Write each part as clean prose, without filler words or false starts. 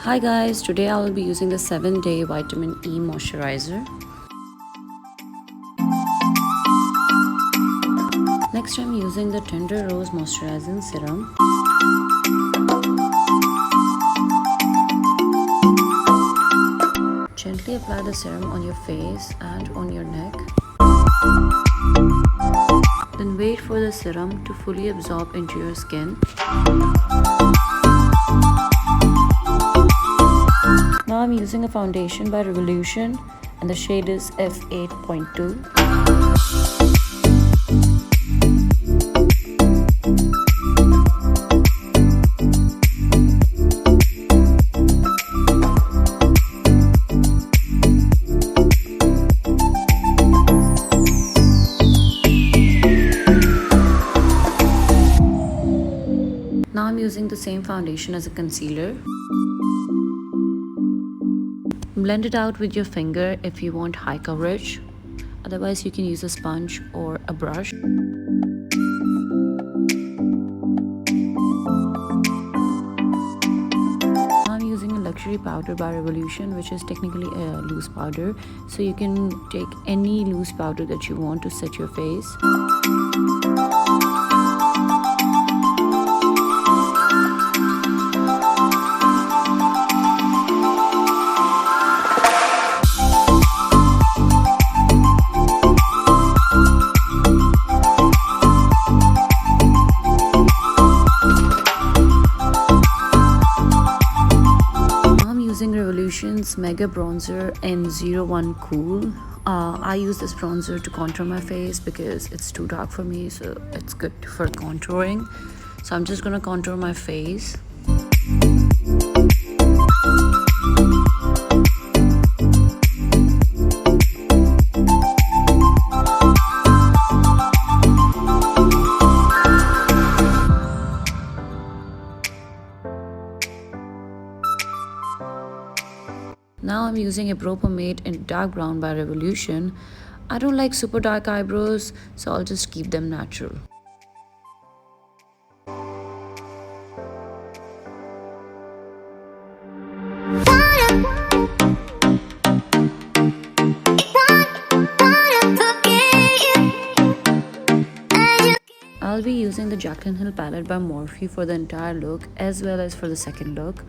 Hi guys, today I will be using the 7-day vitamin E moisturizer. Next I'm using the Tender Rose moisturizing serum. Gently apply the serum on your face and on your neck. Then wait for the serum to fully absorb into your skin. Now I'm using a foundation by Revolution and the shade is F8.2. Now I'm using the same foundation as a concealer. Blend it out with your finger if you want high coverage. Otherwise, you can use a sponge or a brush. Now I'm using a luxury powder by Revolution, which is technically a loose powder. So you can take any loose powder that you want to set your face. Using Revolution's Mega Bronzer N01 Cool. I use this bronzer to contour my face because it's too dark for me, so it's good for contouring. So I'm just gonna contour my face. Now I'm using a brow pomade in dark brown by Revolution. I don't like super dark eyebrows, so I'll just keep them natural. I'll be using the Jaclyn Hill palette by Morphe for the entire look as well as for the second look.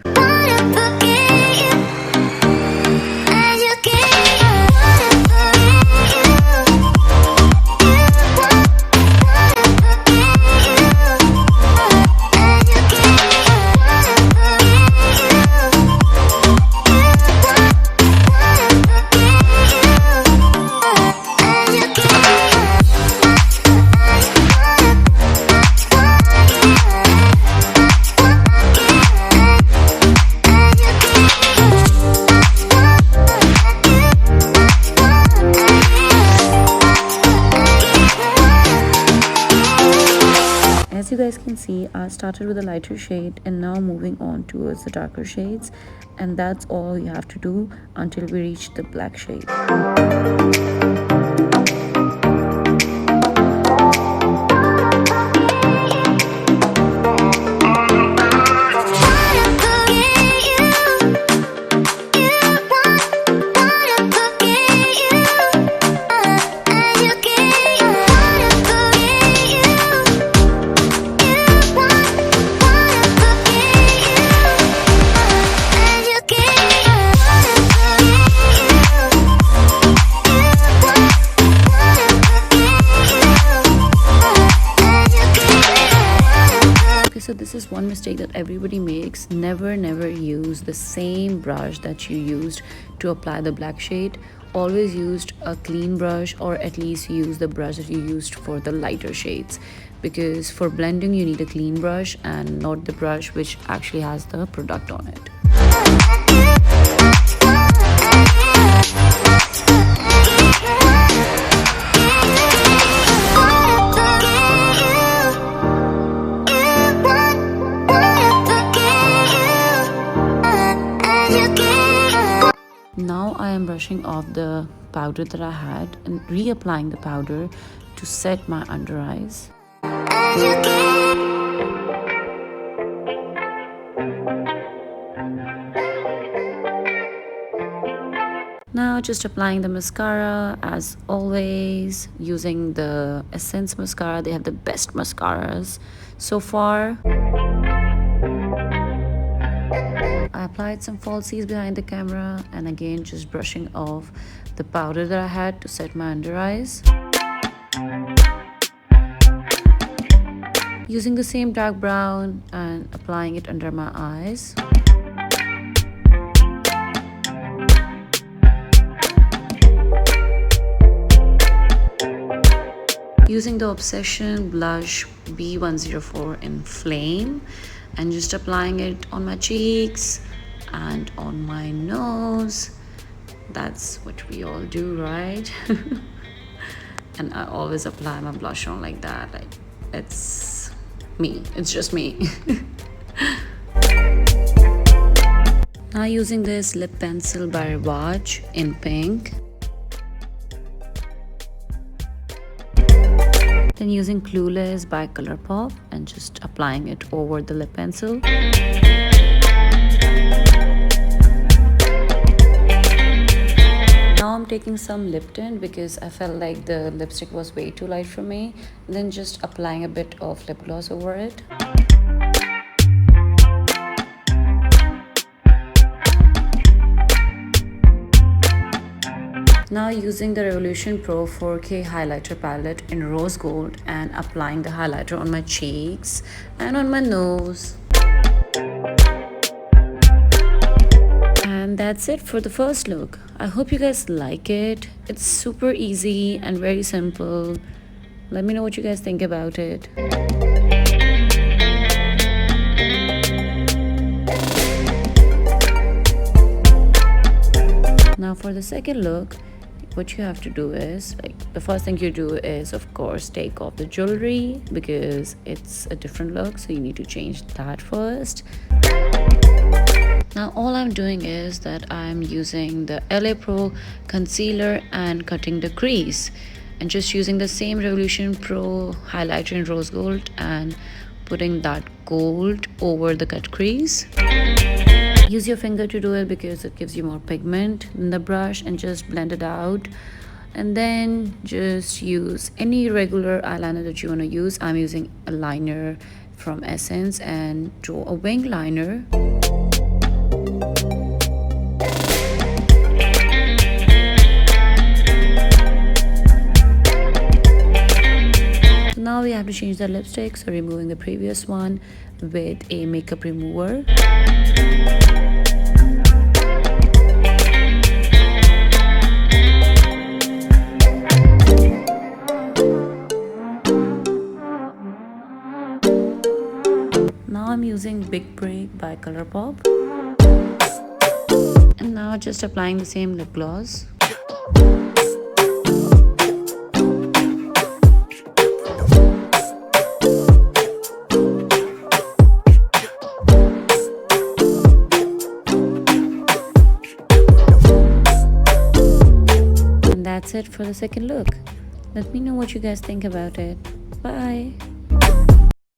As you guys can see, I started with a lighter shade and now moving on towards the darker shades, and that's all you have to do until we reach the black shade. So this is one mistake that everybody makes. Never use the same brush that you used to apply the black shade. Always use a clean brush, or at least use the brush that you used for the lighter shades, because for blending you need a clean brush and not the brush which actually has the product on it. Now I am brushing off the powder that I had and reapplying the powder to set my under eyes. Now just applying the mascara as always, using the Essence mascara. They have the best mascaras so far. I applied some falsies behind the camera and again just brushing off the powder that I had to set my under eyes. Using the same dark brown and applying it under my eyes. Using the Obsession blush B104 in Flame and just applying it on my cheeks and on my nose. That's what we all do, right? And I always apply my blush on like that. Like, it's me, it's just me. Now using this lip pencil by Raj in pink. Then using Clueless by Colourpop and just applying it over the lip pencil. Now I'm taking some lip tint because I felt like the lipstick was way too light for me. And then just applying a bit of lip gloss over it. Now using the Revolution Pro 4K highlighter palette in rose gold and applying the highlighter on my cheeks and on my nose. And that's it for the first look. I hope you guys like it. It's super easy and very simple. Let me know what you guys think about it. Now for the second look, what you have to do is, like, the first thing you do is of course take off the jewelry because it's a different look, so you need to change that first. Now all I'm doing is that I'm using the LA Pro concealer and cutting the crease and just using the same Revolution Pro highlighter in rose gold and putting that gold over the cut crease. Use your finger to do it because it gives you more pigment than the brush, and just blend it out. And then just use any regular eyeliner that you want to use. I'm using a liner from Essence and draw a wing liner. So now we have to change the lipstick, so removing the previous one with a makeup remover. Now I'm using Big Break by Colourpop. And now just applying the same lip gloss. And that's it for the second look. Let me know what you guys think about it. Bye.